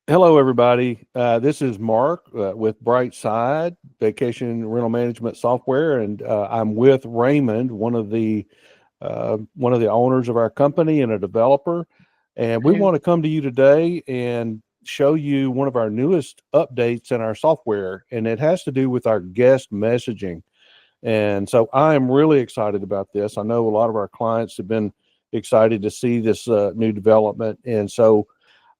Hello, everybody. This is Mark with Brightside Vacation Rental Management Software, and I'm with Raymond, one of the owners of our company and a developer. And we Hello. want to come to you today and show you one of our newest updates in our software, and it has to do with our guest messaging. And so I am really excited about this. I know a lot of our clients have been excited to see this new development, and so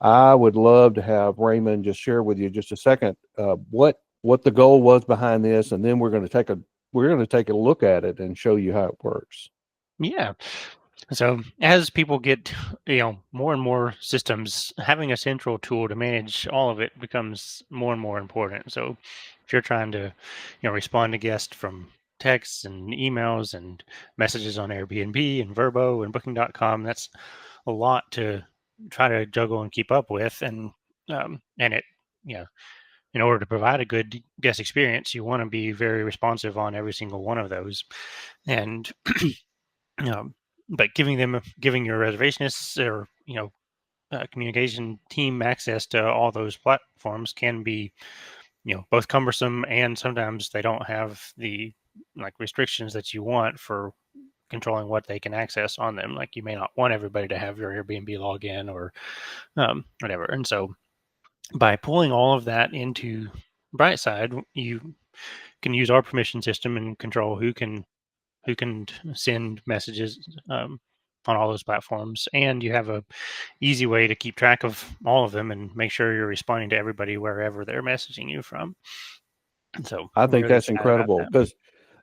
I would love to have Raymond just share with you just a second what the goal was behind this, and then we're going to take a look at it and show you how it works. Yeah. So as people get, more and more systems, having a central tool to manage all of it becomes more and more important. So if you're trying to, respond to guests from texts and emails and messages on Airbnb and Vrbo and Booking.com, that's a lot to try to juggle and keep up with. And it, you know, in order to provide a good guest experience, you want to be very responsive on every single one of those. And Um, but giving your reservationists or communication team access to all those platforms can be both cumbersome, and sometimes they don't have the restrictions that you want for controlling what they can access on them. Like you may not want everybody to have your Airbnb login or whatever. And so by pulling all of that into Brightside, you can use our permission system and control who can send messages on all those platforms, and you have a easy way to keep track of all of them and make sure you're responding to everybody wherever they're messaging you from. And so I I'm think really that's excited about incredible that. because,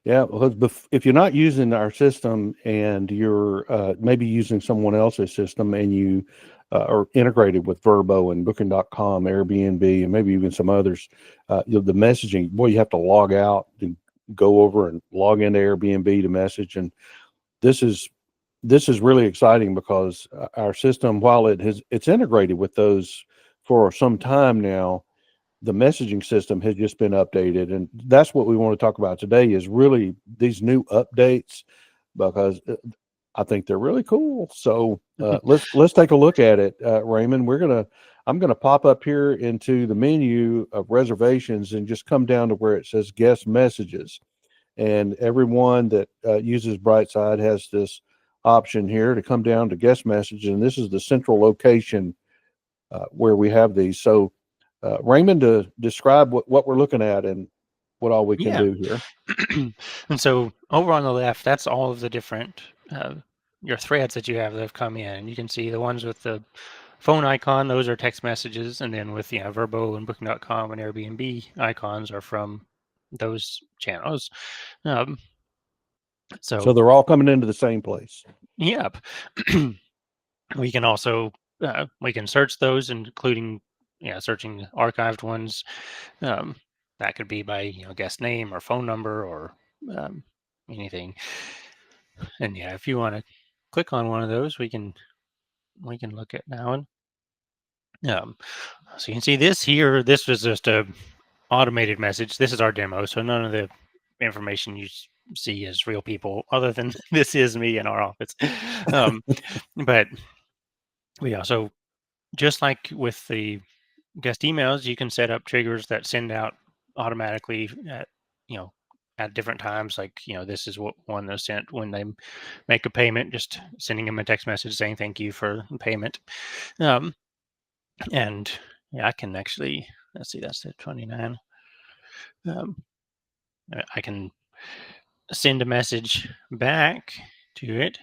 yeah, because if you're not using our system and you're maybe using someone else's system and you are integrated with Vrbo and Booking.com, Airbnb, and maybe even some others, the messaging, boy, you have to log out to go over and log into Airbnb to message. And this is this is really exciting because our system, while it's integrated with those for some time now, the messaging system has just been updated, and that's what we want to talk about today is really these new updates because I think they're really cool. So let's take a look at it, Raymond. I'm gonna pop up here into the menu of reservations and just come down to where it says guest messages, and everyone that uses Brightside has this option here to come down to guest messages, and this is the central location where we have these. So, Raymond, to describe what we're looking at and what all we can Yeah. do here. And so over on the left, that's all of the different your threads that you have that have come in. You can see the ones with the phone icon; those are text messages, and then with Vrbo and Booking.com and Airbnb icons are from those channels. Um, So so they're all coming into the same place. Yep. We can also we can search those, including searching archived ones. Um, that could be by guest name or phone number or um, anything. And if you want to click on one of those, we can look at now. And so you can see this here. This was just a automated message. This is our demo, so none of the information you see is real people, other than this is me in our office. Um, but yeah, so just like with the guest emails, you can set up triggers that send out automatically at you know at different times. Like this is what one that's sent when they make a payment, just sending them a text message saying thank you for the payment. Um, and I can actually, let's see, that's the 29. Um, I can send a message back to it.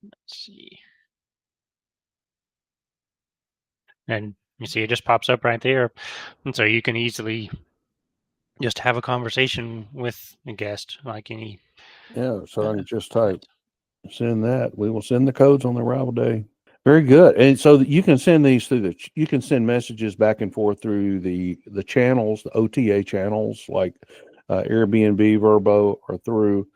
Let's see, and you see it just pops up right there, and so you can easily just have a conversation with a guest like any. Yeah, so I Uh, can just type send that. We will send the codes on the arrival day. Very good. And so that you can send these through you can send messages back and forth through the channels, the OTA channels like Airbnb, Vrbo, or through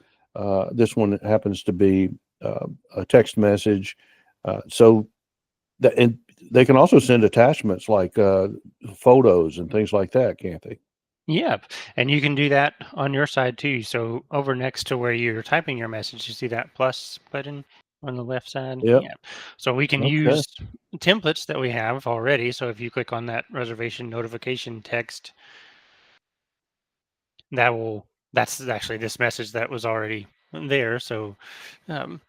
this one that happens to be a text message. So that, and they can also send attachments like photos and things like that, can't they? Yeah, and you can do that on your side too. So over next to where you're typing your message, you see that plus button. on the left side. Yep. Yeah. So we can Okay. use templates that we have already. So if you click on that reservation notification text, that's actually this message that was already there. So um,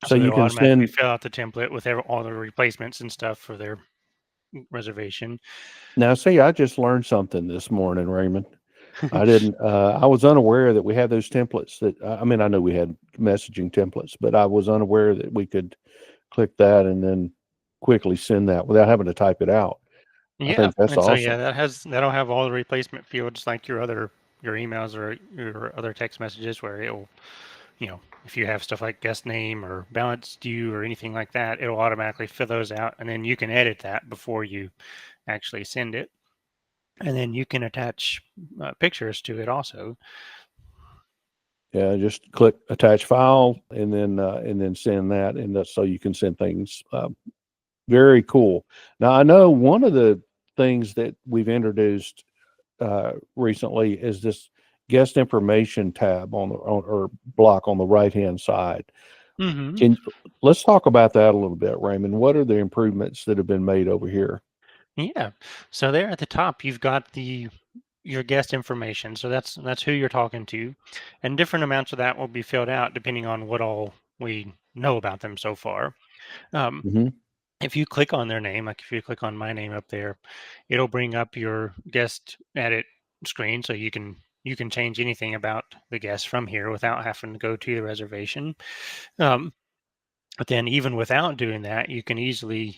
So so you it'll can automatically send. fill out the template with all the replacements and stuff for their reservation. Now, see, I just learned something this morning, Raymond. I didn't. I was unaware that we had those templates. That I mean, I know we had messaging templates, but I was unaware that we could click that and then quickly send that without having to type it out. I Yeah, think that's and so yeah, awesome. that'll have all the replacement fields like your emails or your other text messages where it'll, if you have stuff like guest name or balance due or anything like that, it'll automatically fill those out, and then you can edit that before you actually send it, and then you can attach pictures to it also. Yeah, just click attach file and then send that, and that's so you can send things. Very cool. Now I know one of the things that we've introduced recently is this guest information tab or block on the right hand side. Hmm. Can Let's talk about that a little bit, Raymond. What are the improvements that have been made over here? Yeah. So there at the top, you've got your guest information. So that's who you're talking to, and different amounts of that will be filled out depending on what all we know about them so far. Um, Hmm. if you click on their name, like if you click on my name up there, it'll bring up your guest edit screen, so you can change anything about the guest from here without having to go to the reservation. Um, but then even without doing that, you can easily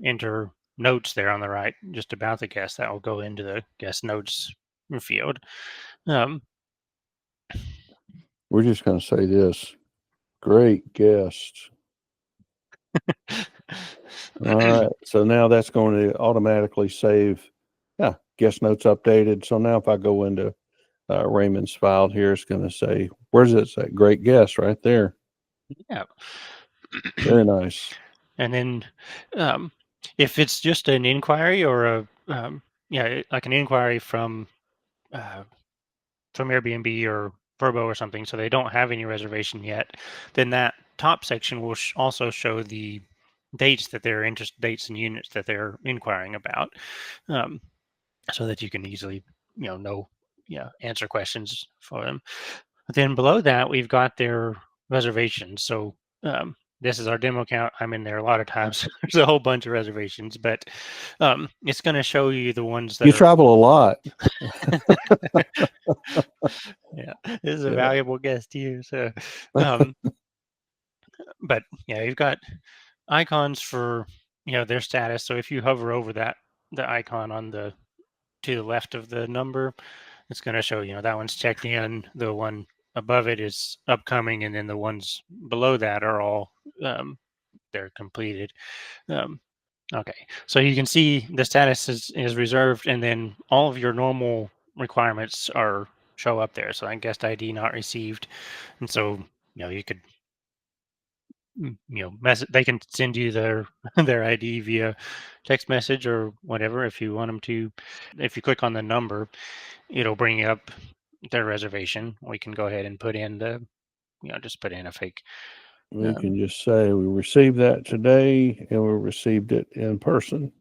enter notes there on the right just about the guest that will go into the guest notes field. Um, We're just going to say this: great guest. All right. So now that's going to automatically save. Yeah, guest notes updated. So now if I go into Raymond's file here, it's going to say, where's it say? Great guest right there. yeah. Very nice. And then um, if it's just an inquiry or like an inquiry uh, from Airbnb or Vrbo or something, so they don't have any reservation yet, then that top section will also show the dates and units that they're inquiring about, um, so that you can easily, answer questions for them. But then below that, we've got their reservations. So this is our demo account. I'm in there a lot of times. There's a whole bunch of reservations, but it's going to show you the ones that You are. travel a lot. Yeah, this is a Yeah. valuable guest here. So, um, but yeah, you've got icons for their status. So if you hover over the icon on the to the left of the number, it's going to show that one's checked in. The one above it is upcoming, and then the ones below that are all they're completed. Um, okay, so you can see the status is reserved, and then all of your normal requirements are show up there. So like guest ID not received, and so you could they can send you their their ID via text message or whatever if you want them to. If you click on the number, it'll bring up their reservation. We can go ahead and put in just put in a fake. We Um, can just say we received that today and we received it in person.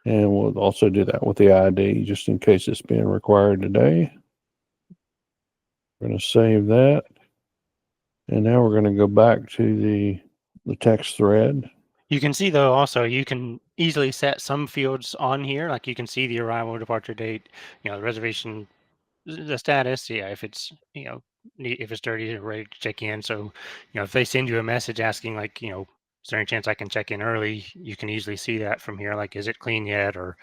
And we'll also do that with the ID just in case it's being required today. We're going to save that. And now we're going to go back to the text thread. you can see though also you can easily set some fields on here. Like you can see the arrival departure date, the reservation, the status. Yeah, if it's if it's dirty and ready to check in. So if they send you a message asking like is there any chance I can check in early? You can easily see that from here. Like, is it clean yet, or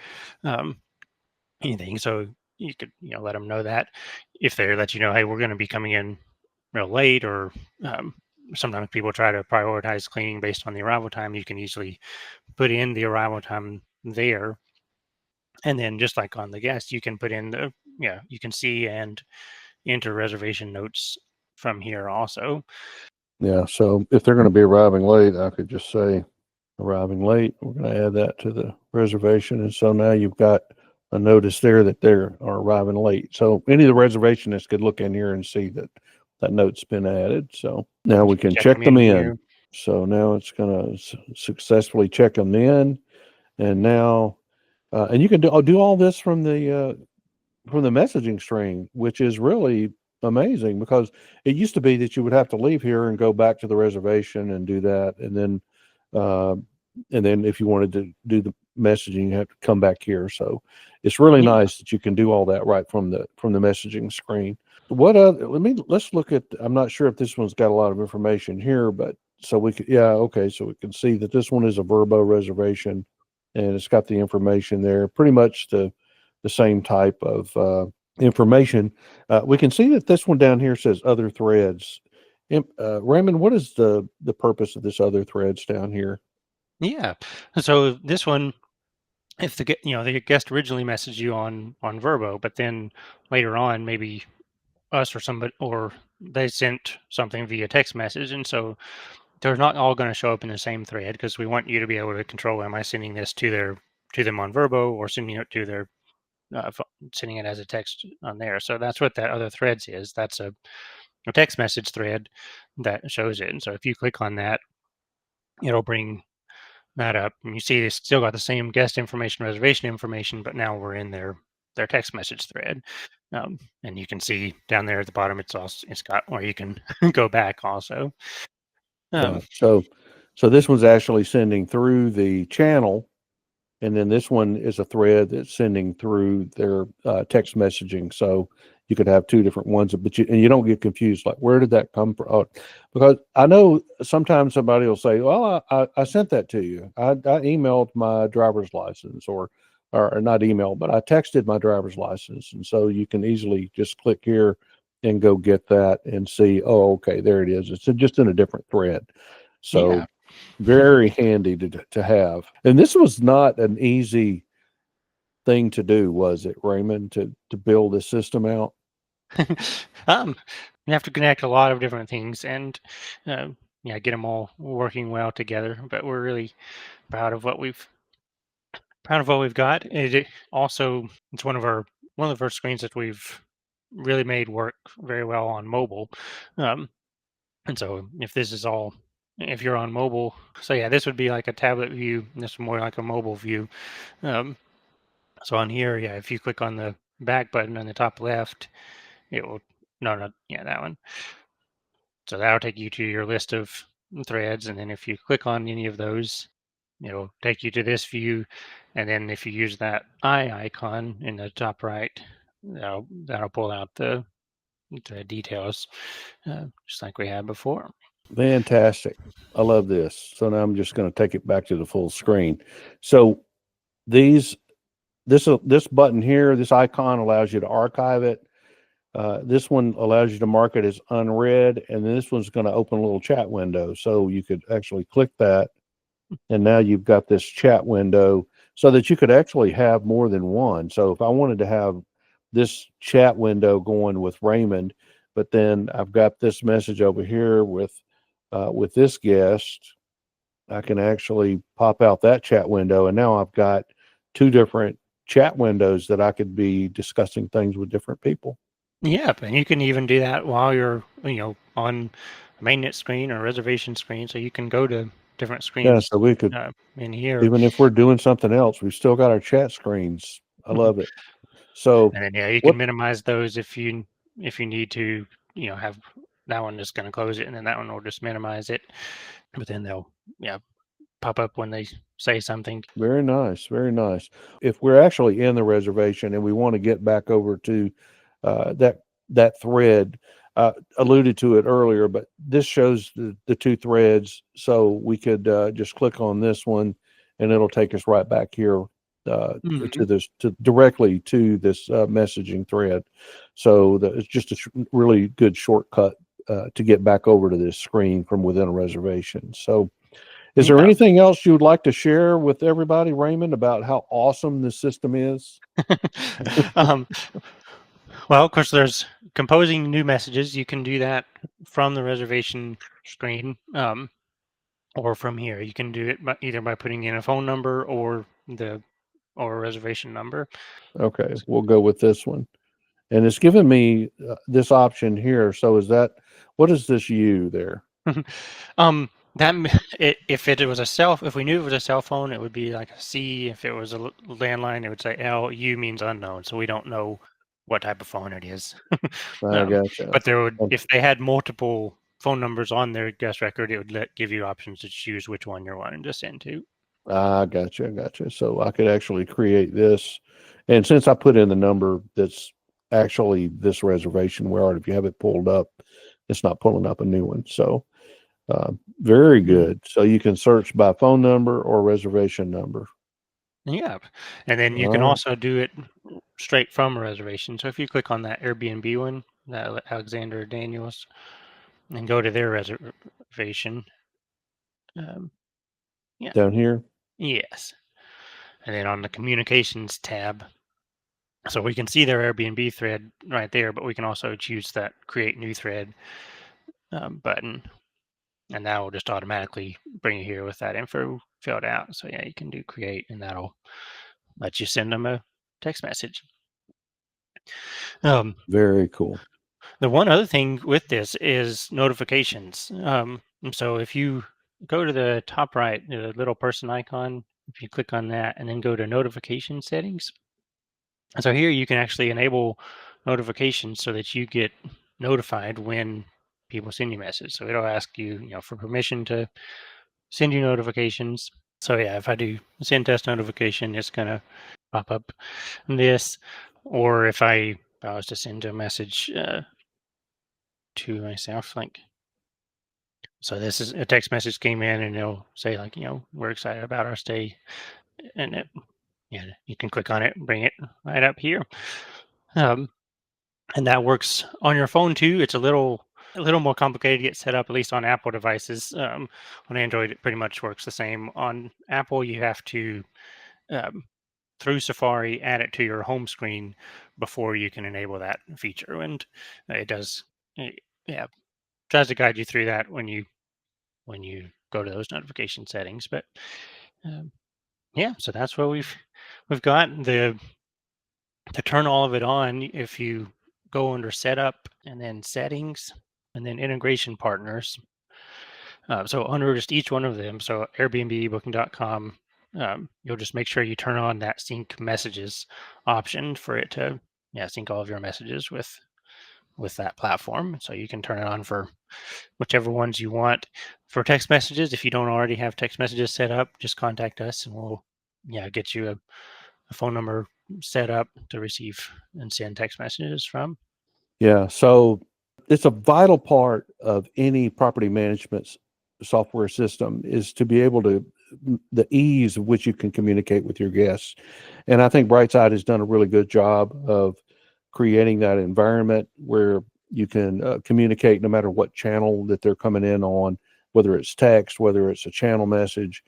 um, anything? So you could let them know that if they let hey, we're going to be coming in real late, or um, sometimes people try to prioritize cleaning based on the arrival time. You can easily put in the arrival time there, and then just like on the guest, you can put in you can see and enter reservation notes from here also. Yeah. So if they're going to be arriving late, I could just say arriving late. We're going to add that to the reservation. And so now you've got a notice there that they are arriving late. So any of the reservationists could look in here and see that that note's been added. So now we You can can check check them them in in. here. So now it's going to successfully check them in. And now, and you can do all this from the messaging string, which is really amazing because it used to be that you would have to leave here and go back to the reservation and do that, uh, and then if you wanted to do the messaging, you have to come back here. So it's really Yeah. nice that you can do all that right from the messaging screen. Let's look at. I'm not sure if this one's got a lot of information here, but so we could, yeah, okay, so we can see that this one is a Vrbo reservation, and it's got the information there, pretty much the same type of information. We can see that this one down here says other threads. Raymond, what is the purpose of this other threads down here? Yeah. So this one, if the guest originally messaged you on Vrbo, but then later on maybe us or somebody or they sent something via text message, and so they're not all going to show up in the same thread because we want you to be able to control, am I sending this to them on Vrbo or sending it to their sending it as a text on there. So that's what that other threads is. That's a text message thread that shows it. And so if you click on that, it'll bring that up, and you see it's still got the same guest information, reservation information, but now we're in their text message thread. And you can see down there at the bottom, it's got where you can go back also. Yeah. Um, So this one's actually sending through the channel, and then this one is a thread that's sending through their text messaging. So you could have two different ones, but you don't get confused. Like, where did that come from? Because I know sometimes somebody will say, "Well, I sent that to you. I emailed my driver's license, or not emailed, but I texted my driver's license." And so you can easily just click here and go get that and see. Oh, okay, there it is. It's just in a different thread. yeah. So very handy to have. And this was not an easy thing to do, was it, Raymond, to build this system out? um, you have to connect a lot of different things and uh, yeah, get them all working well together. But we're really proud of what we've got. Also, it's one of the first screens that we've really made work very well on mobile. Um, and so if you're on mobile, so yeah, this would be like a tablet view. And this is more like a mobile view. Um, so on here, yeah, if you click on the back button on the top left, it will no, yeah, that one. So that'll take you to your list of threads, and then if you click on any of those, it'll take you to this view. And then if you use that eye icon in the top right, that'll pull out the details, just like we had before. Fantastic. I love this. So now I'm just going to take it back to the full screen. So these this button here, this icon allows you to archive it. This one allows you to mark it as unread, and then this one's going to open a little chat window. So you could actually click that, and now you've got this chat window so that you could actually have more than one. So if I wanted to have this chat window going with Raymond, but then I've got this message over here with this guest, I can actually pop out that chat window, and now I've got two different chat windows that I could be discussing things with different people. Yep, and you can even do that while you're on a maintenance screen or reservation screen, so you can go to different Yeah, screens so we could, in here. even if we're doing something else, we've still got our chat screens. I love it. So And then yeah, you can what minimize those if you need to, have that one just going to close it, and then that one will just minimize it. But then they'll yeah pop up when they say something. Very nice, very nice. If we're actually in the reservation and we want to get back over to that thread, alluded to it earlier, but this shows the two threads, so we could just click on this one, and it'll take us right back here Mhm. to directly to this messaging thread. So it's just a really good shortcut to get back over to this screen from within a reservation. So. Is there Yeah. anything else you would like to share with everybody, Raymond, about how awesome this system is? um, well, of course, there's composing new messages. You can do that from the reservation screen. Or from here. You can do it either by putting in a phone number or a reservation number. Okay, we'll go with this one. And it's given me this option here. So what is this U there? If it was if we knew it was a cell phone, it would be like a C. If it was a landline, it would say L. U means unknown, so we don't know what type of phone it is. I gotcha. But if they had multiple phone numbers on their guest record, it would give you options to choose which one you're wanting to send to. Gotcha. So I could actually create this. And since I put in the number that's actually this reservation, where if you have it pulled up, it's not pulling up a new one. So very good. So you can search by phone number or reservation number. Yeah. And then you can also do it straight from a reservation. So if you click on that Airbnb one, that Alexander Daniels, and go to their reservation. Yeah. Down here? Yes. And then on the communications tab, so we can see their Airbnb thread right there, but we can also choose that create new thread button. And that will just automatically bring you here with that info filled out. So yeah, you can do create, and that'll let you send them a text message. Very cool. The one other thing with this is notifications. So if you go to the top right, the little person icon, if you click on that and then go to notification settings. So here you can actually enable notifications so that you get notified when people send you messages. So it'll ask you, for permission to send you notifications. So yeah, if I do send test notification, it's gonna pop up this. Or if I was to send a message to myself, like, so this is a text message came in and it'll say like, we're excited about our stay, and you can click on it and bring it right up here. And that works on your phone too. It's a little more complicated to get set up, at least on Apple devices. On Android, it pretty much works the same. On Apple, you have to through Safari add it to your home screen before you can enable that feature, and it does. Tries to guide you through that when you go to those notification settings. But so that's what we've got. To turn all of it on, if you go under setup and then settings and then integration partners. So under just each one of them, so Airbnb, Booking.com, you'll just make sure you turn on that sync messages option for it to sync all of your messages with that platform. So you can turn it on for whichever ones you want. For text messages, if you don't already have text messages set up, just contact us and we'll get you a phone number set up to receive and send text messages from. Yeah, so it's a vital part of any property management software system is to be able to the ease of which you can communicate with your guests. And I think Brightside has done a really good job of creating that environment where you can communicate no matter what channel that they're coming in on, whether it's text, whether it's a channel message,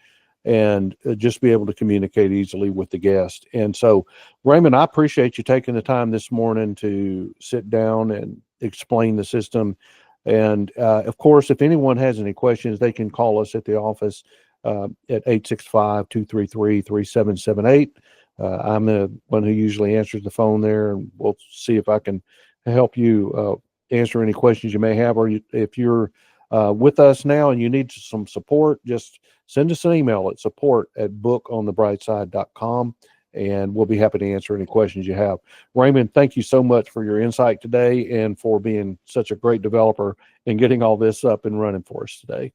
and just be able to communicate easily with the guest. And so, Raymond, I appreciate you taking the time this morning to sit down and explain the system. And of course, if anyone has any questions, they can call us at the office at 865-233-3778. I'm the one who usually answers the phone there, and we'll see if I can help you answer any questions you may have. Or if you're with us now and you need some support, just send us an email at support@bookonthebrightside.com, and we'll be happy to answer any questions you have. Raymond, thank you so much for your insight today and for being such a great developer and getting all this up and running for us today.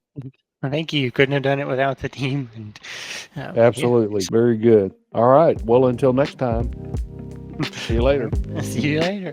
Thank you. Couldn't have done it without the team. And, absolutely. Very good. All right. Well, until next time, see you later. See you later.